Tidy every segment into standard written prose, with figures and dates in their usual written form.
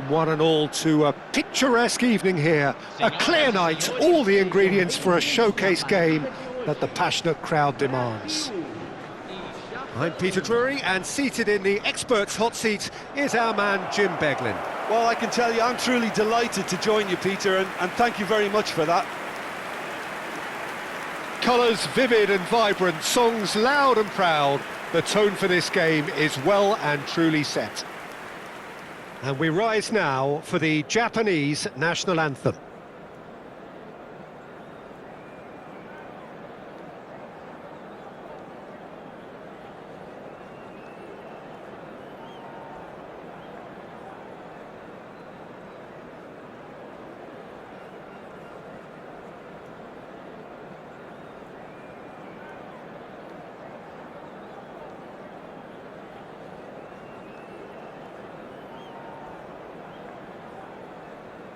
One and all to a picturesque evening here, a clear night, all the ingredients for a showcase game that the passionate crowd demands. I'm Peter Drury, and seated in the experts' hot seat is our man Jim Beglin. Well, I can tell you I'm truly delighted to join you, Peter, and thank you very much for that. Colours vivid and vibrant, songs loud and proud. The tone for this game is well and truly set. And we rise now for the Japanese national anthem.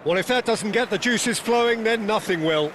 Well, if that doesn't get the juices flowing, then nothing will.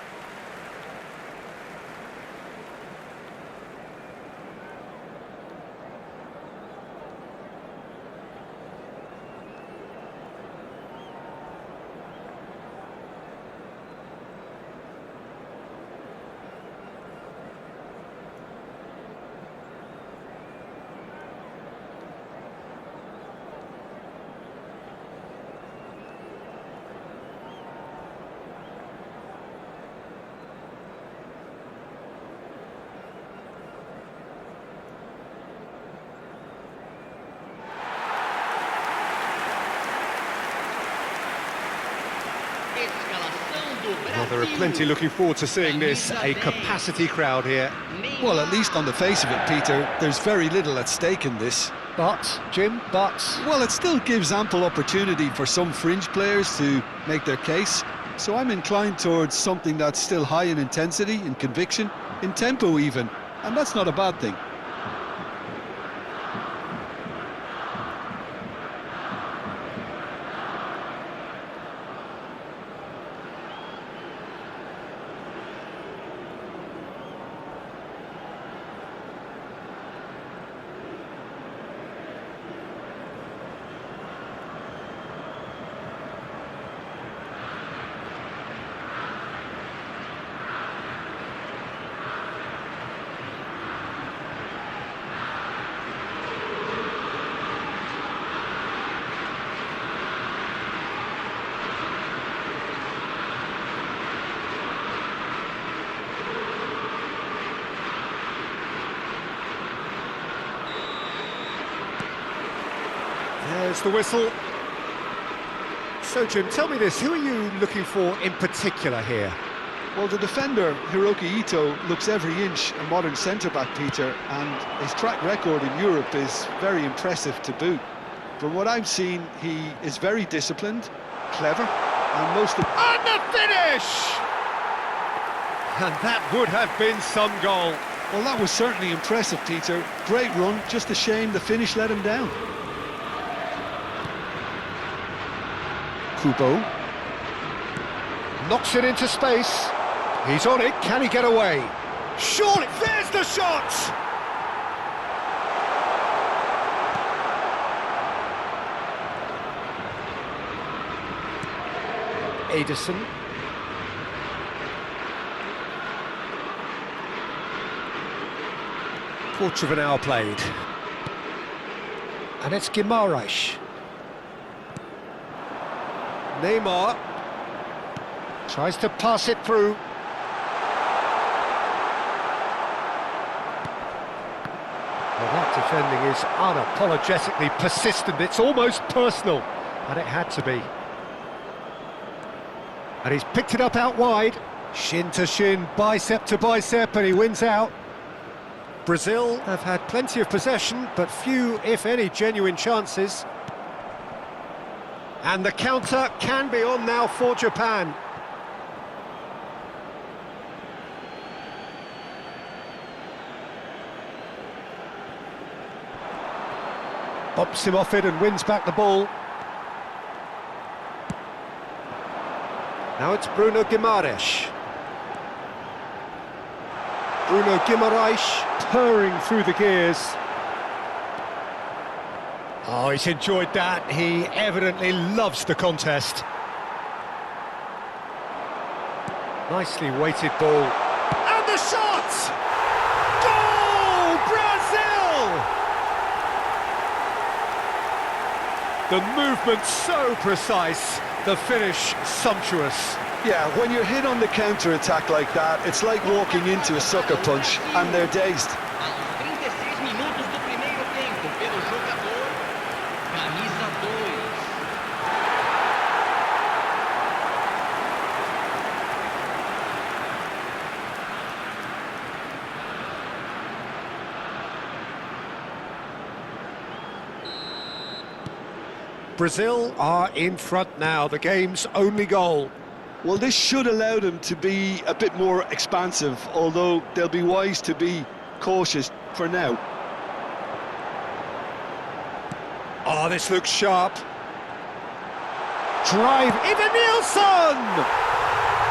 Well, there are plenty looking forward to seeing this, a capacity crowd here. Well, at least on the face of it, Peter, there's very little at stake in this. But, Jim, Well, it still gives ample opportunity for some fringe players to make their case. So I'm inclined towards something that's still high in intensity, in conviction, in tempo even. And that's not a bad thing. there's the whistle. So, Jim, tell me this, who are you looking for in particular here? Well, the defender, Hiroki Ito, looks every inch a modern centre-back, Peter, and his track record in Europe is very impressive to boot. From what I've seen, he is very disciplined, clever, and most of... And the finish! And that would have been some goal. Well, that was certainly impressive, Peter. Great run, just a shame the finish let him down. Kubo. Knocks it into space. He's on it, can he get away? Surely, there's the shot! Edison. Quarter of an hour played. And it's Guimaraes. Neymar tries to pass it through. Well, that defending is unapologetically persistent. It's almost personal, and it had to be. And he's picked it up out wide. Shin to shin, bicep to bicep, and he wins out. Brazil have had plenty of possession, but few, if any, genuine chances. And the counter can be on now for Japan. Bumps him off it and wins back the ball. Now it's Bruno Guimaraes. Bruno Guimaraes purring through the gears. Oh, he's enjoyed that. He evidently loves the contest. Nicely weighted ball. And the shot! Goal! Brazil! The movement so precise, the finish sumptuous. Yeah, when you're hit on the counter-attack like that, it's like walking into a sucker punch, and they're dazed. Aos 36 minutos do primeiro tempo, pelo jogador, camisa 2. Brazil are in front now, the game's only goal. Well, this should allow them to be a bit more expansive, although they'll be wise to be cautious for now. Oh, this looks sharp. Drive, Ivan Nilsson!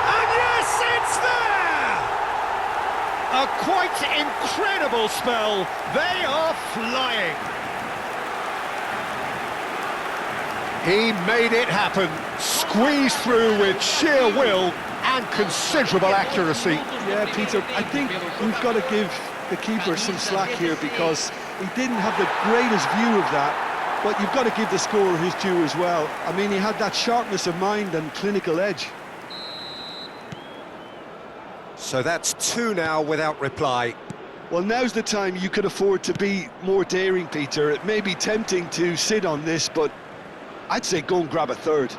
And yes, it's there! A quite incredible spell. They are flying. He made it happen, squeezed through with sheer will and considerable accuracy. Yeah, Peter, I think we've got to give the keeper some slack here because he didn't have the greatest view of that, but you've got to give the scorer his due as well. I mean, he had that sharpness of mind and clinical edge. So that's 2 now without reply. Well, now's the time you could afford to be more daring, Peter. It may be tempting to sit on this, but I'd say go and grab a third.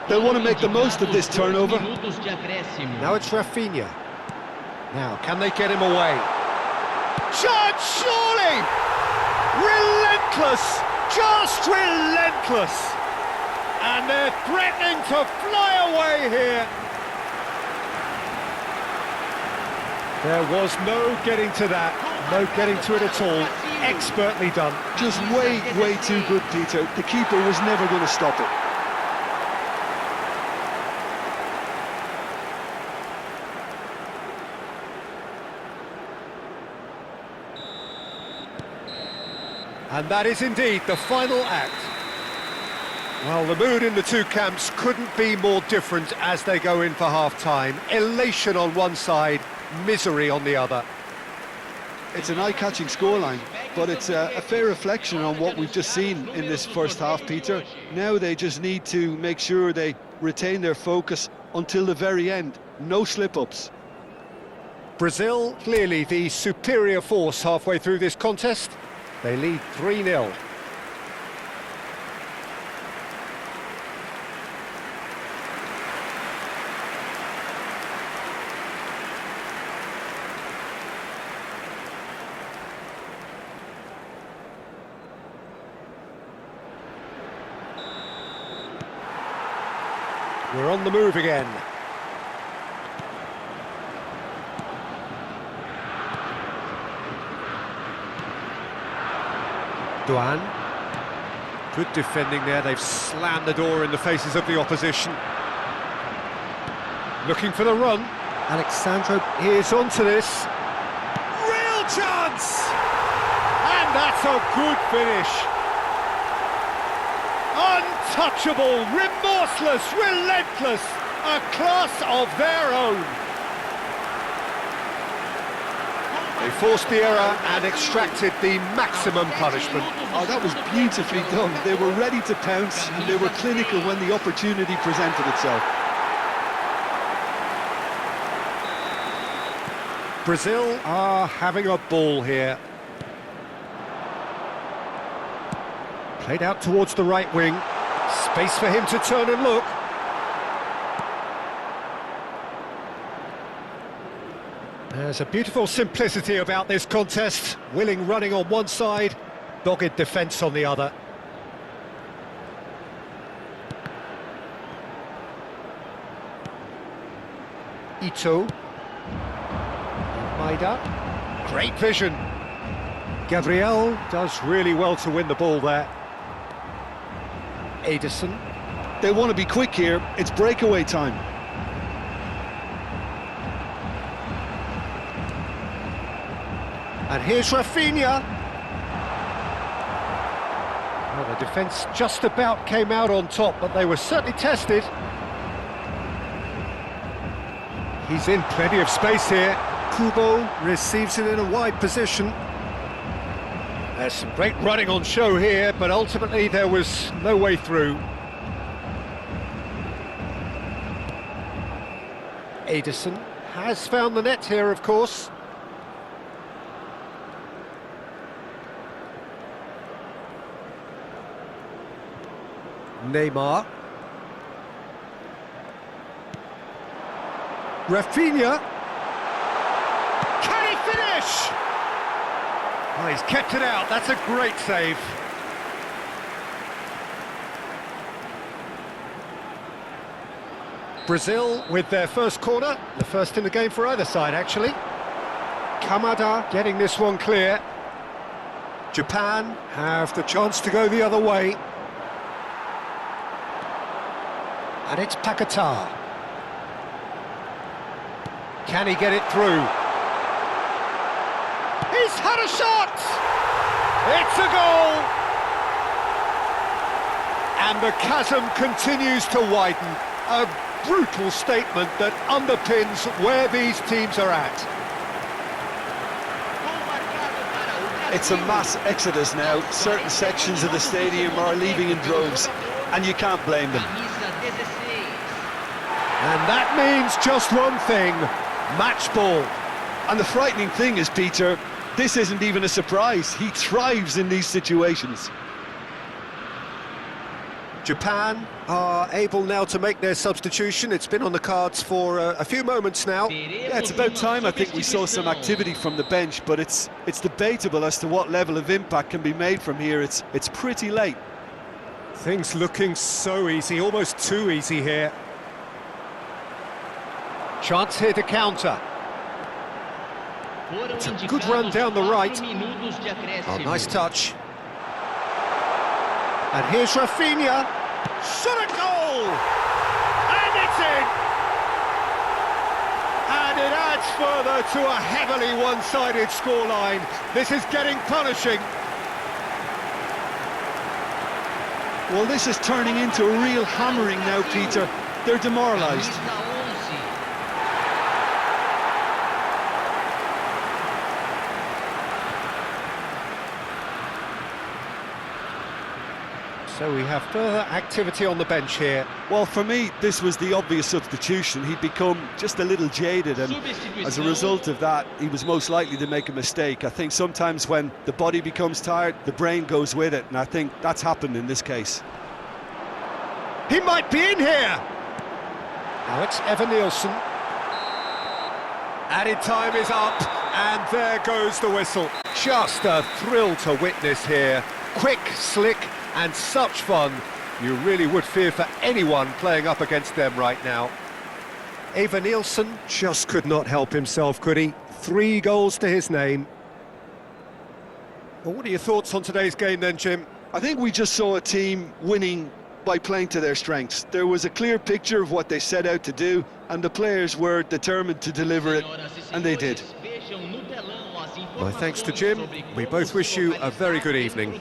They'll want to make the most of this turnover. Now it's Rafinha. Now, can they get him away? Shot, surely! Relentless! Just relentless! And they're threatening to fly away here. There was no getting to that, no getting to it at all. Expertly done. Just way too good, Peter. The keeper was never going to stop it. And that is indeed the final act. Well, the mood in the two camps couldn't be more different as they go in for half-time. Elation on one side, misery on the other. It's an eye-catching scoreline, but it's a fair reflection on what we've just seen in this first half, Peter. Now they just need to make sure they retain their focus until the very end. No slip-ups. Brazil, clearly the superior force halfway through this contest. They lead 3-0. We're on the move again. Duan. Good defending there. They've slammed the door in the faces of the opposition. Looking for the run. Alexandro is onto this. Real chance! And that's a good finish. Untouchable, remorseless, relentless, a class of their own. They forced the error and extracted the maximum punishment. Oh, that was beautifully done. They were ready to pounce and they were clinical when the opportunity presented itself. Brazil are having a ball here. Played out towards the right wing. Space for him to turn and look. There's a beautiful simplicity about this contest. Willing running on one side, dogged defence on the other. Ito. Maida. Great vision. Gabriel does really well to win the ball there. Ederson. They want to be quick here. It's breakaway time. And here's Rafinha. Well, the defence just about came out on top, but they were certainly tested. He's in plenty of space here. Kubo receives it in a wide position. There's some great running on show here, but ultimately there was no way through. Ederson has found the net here, of course. Neymar. Rafinha. Can he finish? Oh, he's kept it out. That's a great save. Brazil with their first corner, the first in the game for either side, actually. Kamada getting this one clear. Japan have the chance to go the other way. And it's Paquetá. Can he get it through? He's had a shot! It's a goal! And the chasm continues to widen. A brutal statement that underpins where these teams are at. It's a mass exodus now. Certain sections of the stadium are leaving in droves, and you can't blame them. And that means just one thing, match ball. And the frightening thing is, Peter, this isn't even a surprise. He thrives in these situations. Japan are able now to make their substitution. It's been on the cards for a few moments now. Yeah, it's about time I think we saw some activity from the bench, but it's debatable as to what level of impact can be made from here. It's pretty late. Things looking so easy, almost too easy here. Chance here to counter. It's a good run down the right. Oh, nice touch. And here's Rafinha. Shot a goal! And it's in! And it adds further to a heavily one-sided scoreline. This is getting punishing. Well, this is turning into a real hammering now, Peter. They're demoralised. So we have further activity on the bench here. Well, for me, this was the obvious substitution. He'd become just a little jaded, and as a result of that, he was most likely to make a mistake. I think sometimes when the body becomes tired, the brain goes with it, and I think that's happened in this case. He might be in here! Now it's Evan-Nielsen. Added time is up, and there goes the whistle. Just a thrill to witness here. Quick, slick, and such fun. You really would fear for anyone playing up against them right now. Evan-Nielsen just could not help himself, could he? 3 goals to his name. Well, what are your thoughts on today's game then, Jim? I think we just saw a team winning by playing to their strengths. There was a clear picture of what they set out to do, and the players were determined to deliver it, and they did. My thanks to Jim. We both wish you a very good evening.